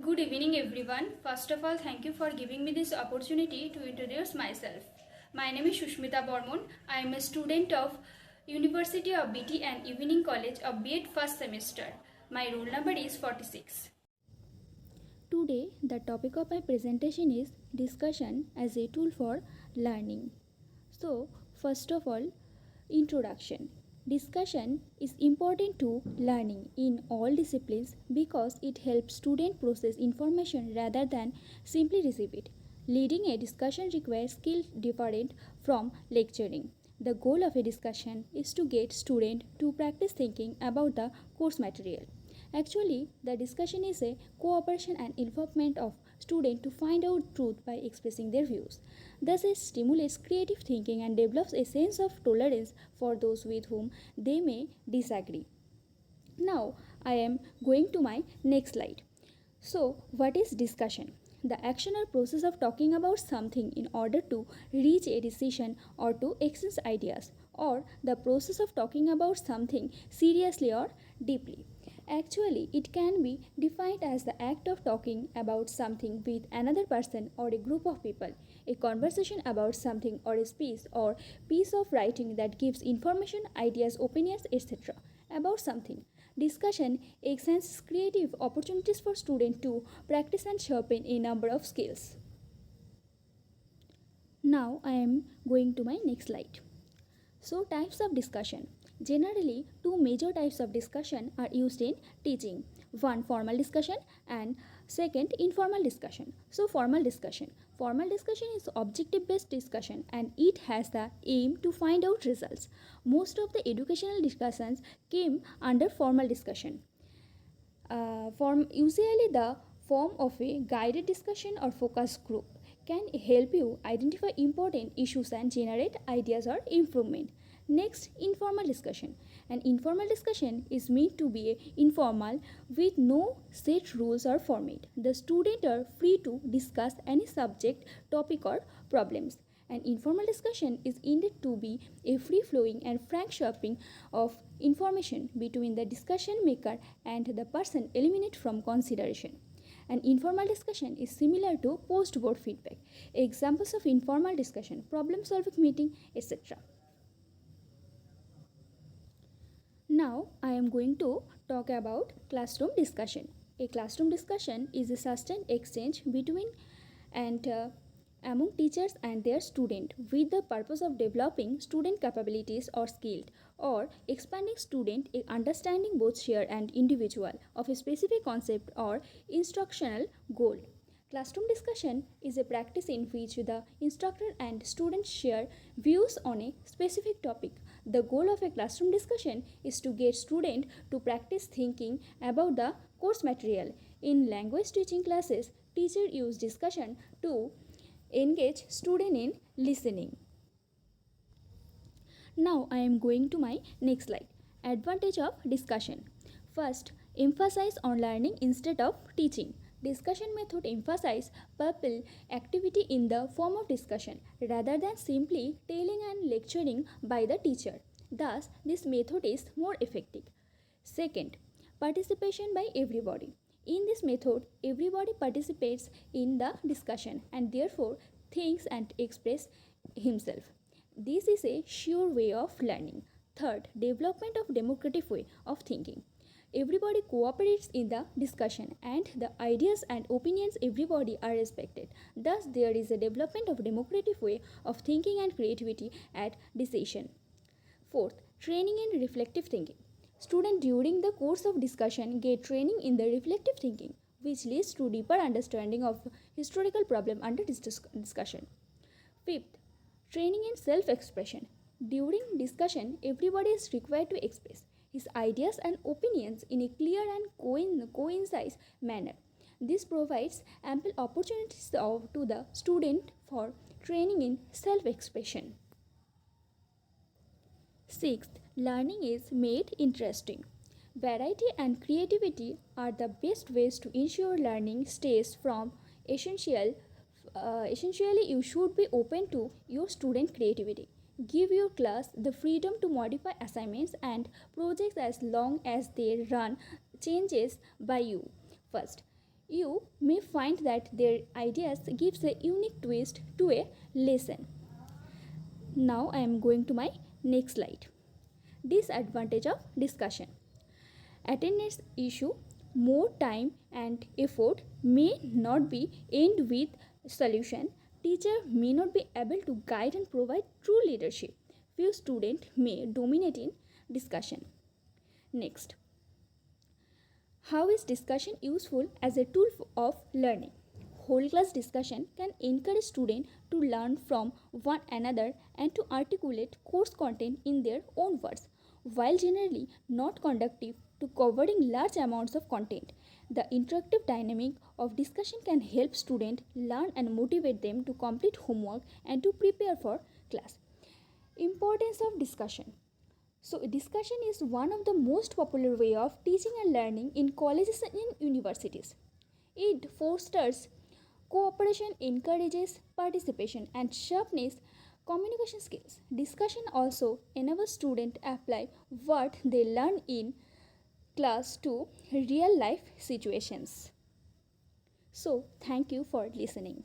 Good evening everyone. First of all, thank you for giving me this opportunity to introduce myself. My name is Susmita Burmon. I am a student of University of B.Ed and Evening College of B.Ed first semester. My roll number is 46. Today, the topic of my presentation is discussion as a tool for learning. So, first of all, introduction. Discussion is important to learning in all disciplines because it helps students process information rather than simply receive it. Leading a discussion requires skill different from lecturing. The goal of a discussion is to get students to practice thinking about the course material. Actually, the discussion is a cooperation and involvement of students to find out truth by expressing their views. Thus, it stimulates creative thinking and develops a sense of tolerance for those with whom they may disagree. Now, I am going to my next slide. So, what is discussion? The action or process of talking about something in order to reach a decision or to exchange ideas, or the process of talking about something seriously or deeply. Actually, it can be defined as the act of talking about something with another person or a group of people, a conversation about something or a speech or piece of writing that gives information, ideas, opinions, etc. about something. Discussion extends creative opportunities for students to practice and sharpen a number of skills. Now I am going to my next slide. So, types of discussion. Generally, two major types of discussion are used in teaching. One, formal discussion, and second, informal discussion. So, formal discussion. Formal discussion is objective based discussion and it has the aim to find out results. Most of the educational discussions came under formal discussion. Usually the form of a guided discussion or focus group can help you identify important issues and generate ideas or improvement. Next, informal discussion. An informal discussion is meant to be informal with no set rules or format. The students are free to discuss any subject, topic or problems. An informal discussion is intended to be a free-flowing and frank sharing of information between the discussion maker and the person eliminated from consideration. An informal discussion is similar to post-board feedback. Examples of informal discussion, problem-solving meeting, etc. Now, I am going to talk about classroom discussion. A classroom discussion is a sustained exchange between and among teachers and their student with the purpose of developing student capabilities or skills or expanding student understanding both shared and individual of a specific concept or instructional goal. Classroom discussion is a practice in which the instructor and students share views on a specific topic. The goal of a classroom discussion is to get students to practice thinking about the course material. In language teaching classes, teachers use discussion to engage student in listening. Now I am going to my next slide. Advantage of discussion. First, emphasize on learning instead of teaching. Discussion method emphasize pupil activity in the form of discussion rather than simply telling and lecturing by the teacher. Thus, this method is more effective. Second, participation by everybody. In this method, everybody participates in the discussion and therefore thinks and expresses himself. This is a sure way of learning. Third, development of democratic way of thinking. Everybody cooperates in the discussion and the ideas and opinions everybody are respected. Thus, there is a development of democratic way of thinking and creativity at decision. Fourth, training in reflective thinking. Students during the course of discussion get training in the reflective thinking, which leads to deeper understanding of historical problem under discussion. Fifth, training in self-expression. During discussion, everybody is required to express his ideas and opinions in a clear and concise manner. This provides ample opportunities to the student for training in self-expression. Sixth, learning is made interesting. Variety and creativity are the best ways to ensure learning stays from essential. Essentially, you should be open to your student creativity. Give your class the freedom to modify assignments and projects as long as they run changes by you. First, You may find that their ideas gives a unique twist to a lesson. Now I am going to my next slide. Disadvantage of discussion. Attendance issue, more time and effort may not be end with solution. Teacher may not be able to guide and provide true leadership. Few students may dominate in discussion. Next, how is discussion useful as a tool of learning? Whole class discussion can encourage students to learn from one another and to articulate course content in their own words, while generally not conducive to covering large amounts of content. The interactive dynamic of discussion can help students learn and motivate them to complete homework and to prepare for class. Importance of discussion. So, discussion is one of the most popular way of teaching and learning in colleges and in universities. It fosters cooperation, encourages participation, and sharpens communication skills. Discussion also enables students to apply what they learn in class to real life situations. So, thank you for listening.